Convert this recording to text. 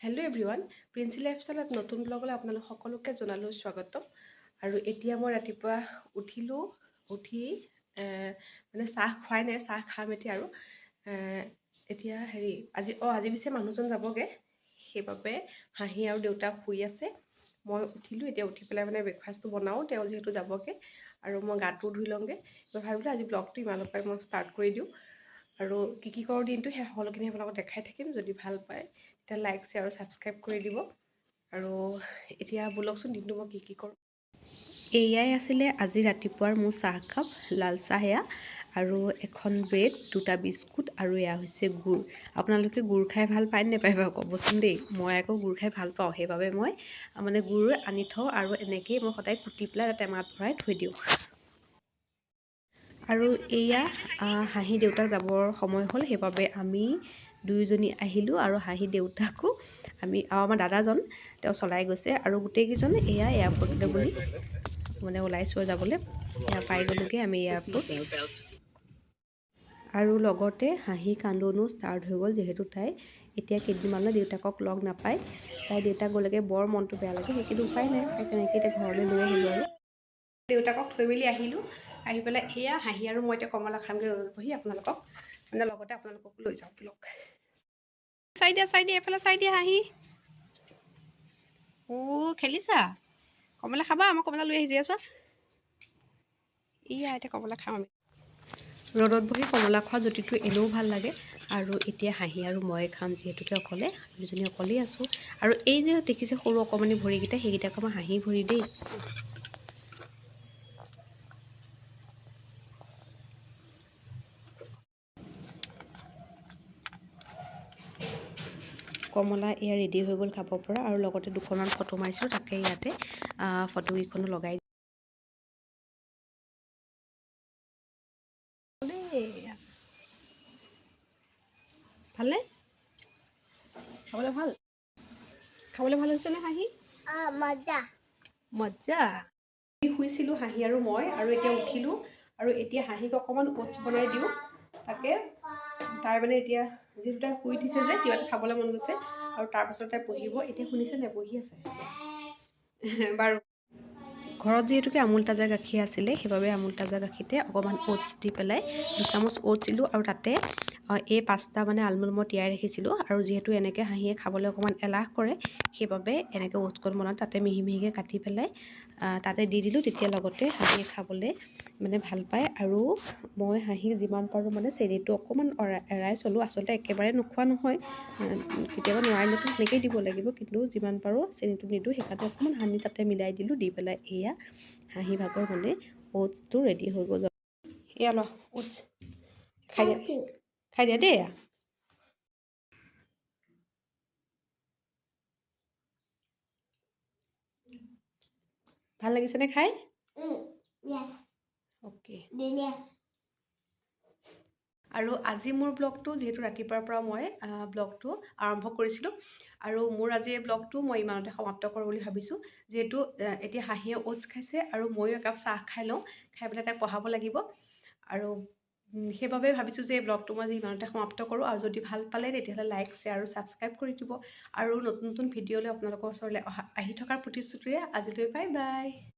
Hello' everyone, Princy লাইফষ্টাইলত নতুন ব্লগলৈ আপোনালোক সকলোকে জনালোঁ স্বাগতম। আৰু এতিয়া মই ৰাতিপুৱা উঠিলোঁ, উঠি মানে চাহ খোৱাই নাই, চাহ খাম এতিয়া। আৰু এতিয়া আজি পিছে মানুহজন যাবগৈ, সেইবাবে হাঁহি আৰু দেউতা শুই আছে। মই উঠিলোঁ, এতিয়া উঠি পেলাই মানে ব্ৰেকফাষ্টটো বনাওঁ, তেওঁ যিহেতু যাবগৈ। আৰু মই গাটো ধুই লওঁগৈ। মই ভাবিলোঁ আজি ব্লগটো ইমানৰ পৰাই মই ষ্টাৰ্ট কৰি দিওঁ। আৰু কি কৰোঁ দিনটো সেই সকলোখিনি আপোনালোকক দেখাই থাকিম। যদি ভাল পায় তেতিয়া লাইক, শ্বেয়াৰ আৰু ছাবস্ক্ৰাইব কৰি দিব। আৰু এতিয়া ব'লকচোন দিনটো মই কি কৰোঁ। এয়াই আছিলে আজি ৰাতিপুৱাৰ মোৰ চাহকাপ, লাল চাহ এয়া, আৰু এখন ব্ৰেড, দুটা বিস্কুট, আৰু এয়া হৈছে গুড়। আপোনালোকে গুড় খাই ভাল পায় নে নাপায় বাৰু ক'বচোন দেই। মই আকৌ গুড় খাই ভাল পাওঁ, সেইবাবে মই মানে গুড় আনি থওঁ আৰু এনেকৈয়ে মই সদায় কুটি পেলাই টেমাত ভৰাই থৈ দিওঁ। আৰু এয়া হাঁহি দেউতাক যাবৰ সময় হ'ল, সেইবাবে আমি দুয়োজনী আহিলোঁ। আৰু হাঁহি দেউতাকো আমাৰ দাদাজন তেওঁ চলাই গৈছে। আৰু গোটেইকেইজন এয়া এয়াৰপৰ্টলৈ বুলি মানে ওলাইছোঁ যাবলৈ। এয়া পাই গ'লোগৈ আমি এয়াৰপৰ্ট। আৰু লগতে হাঁহি কান্দোনো ষ্টাৰ্ট হৈ গ'ল, যিহেতু তাই এতিয়া কেইদিনমানলৈ দেউতাকক লগ নাপায়। তাই দেউতাক গ'লেগৈ বৰ মনটো বেয়া লাগে, সেইখিনি উপায় নাই, তাই তেনেকৈ এতিয়া ঘৰলৈ লৈ আহিলোঁ। আৰু দেউতাকক থৈ মেলি আহিলোঁ। আহি পেলাই এয়া হাঁহি আৰু মই এতিয়া কমলা খামগৈ ৰ'দত বহি। আপোনালোকক মানে লগতে আপোনালোককো লৈ যাওঁ ব্লগ। চাই দিয়া এইফালে চাই দিয়া হাঁহি। খেলিছা? কমলা খাবা? মই কমলা লৈ আহিছোঁ চোৱা। এয়া এতিয়া কমলা খাম আমি। ৰ'দত বহি কমলা খোৱা জুতিটো এনেও ভাল লাগে। আৰু এতিয়া হাঁহি আৰু ময়ে খাম, যিহেতুকে অকলে, দুজনী অকলেই আছোঁ। আৰু এই যে দেখিছে সৰু অকণমানি ভৰিকেইটা, সেইকেইটাক আমাৰ হাঁহি ভৰি দেই। কমলা এয়া ৰেডি হৈ গ'ল খাব পৰা। আৰু লগতে দুখনমান ফটো মাৰিছোঁ, তাকে ইয়াতে ফটোকেইখনো লগাই ভালনে? খাবলৈ ভাল? খাবলৈ ভাল হৈছেনে হাঁহি? মজা। শুইছিলোঁ হাঁহি আৰু মই, আৰু এতিয়া উঠিলোঁ। আৰু এতিয়া হাঁহিক অকণমান ওটছ বনাই দিওঁ। তাকে তাই মানে এতিয়া যিহেতু তাই শুই উঠিছে যে, কিবা এটা খাবলৈ মন গৈছে। আৰু তাৰপাছত তাই পঢ়িব। এতিয়া শুনিছে নাই? পঢ়ি আছে বাৰু। ঘৰত যিহেতুকে আমুল তাজা গাখীৰ আছিলে, সেইবাবে আমুল তাজা গাখীৰতে অকণমান ওটছ দি পেলাই 2 চামুচ ওটছ দিলোঁ। আৰু তাতে এই 5টা মানে আলমণ্ড মই তিয়াই ৰাখিছিলোঁ। আৰু যিহেতু এনেকৈ হাঁহিয়ে খাবলৈ অকণমান এলাহ কৰে, সেইবাবে এনেকৈ ওটছকণ বনাওঁ, তাতে মিহি মিহিকৈ কাটি পেলাই তাতে দি দিলোঁ। তেতিয়া লগতে হাঁহিয়ে খাবলৈ মানে ভাল পায়। আৰু মই হাঁহিক যিমান পাৰোঁ মানে চেনিটো অকণমান এৰাই চলোঁ। আচলতে একেবাৰে নোখোৱা নহয়, কেতিয়াবা নোৱাৰিলেতো তেনেকৈয়ে দিব লাগিব, কিন্তু যিমান পাৰোঁ চেনিটো নিদিওঁ। সেইকাৰণে অকণমান হানি তাতে মিলাই দিলোঁ। দি পেলাই এয়া হাঁহি ভাগৰ মানে ওটছটো ৰেডি হৈ গ'ল। এয়া ল ওটছ, খাই দিয়া দেই। ভাল লাগিছেনে খাই? অ'কে। আৰু আজি মোৰ ব্লগটো যিহেতু ৰাতিপুৱাৰ পৰা মই ব্লগটো আৰম্ভ কৰিছিলোঁ। আৰু মোৰ আজি এই ব্লগটো মই ইমানতে সমাপ্ত কৰোঁ বুলি ভাবিছোঁ। যিহেতু এতিয়া হাঁহিয়ে ওটছ খাইছে আৰু ময়ো একাপ চাহ খাই লওঁ, খাই পেলাই তাইক পঢ়াব লাগিব। আৰু সেইবাবে ভাবিছোঁ যে এই ব্লগটো মই আজি ইমানতে সমাপ্ত কৰোঁ। আৰু যদি ভাল পালে তেতিয়াহ'লে লাইক, শ্বেয়াৰ আৰু ছাবস্ক্ৰাইব কৰি দিব। আৰু নতুন নতুন ভিডিঅ'লৈ আপোনালোকৰ ওচৰলৈ আহি থকাৰ প্ৰতিশ্ৰুতিৰে আজিলৈ বাই বাই।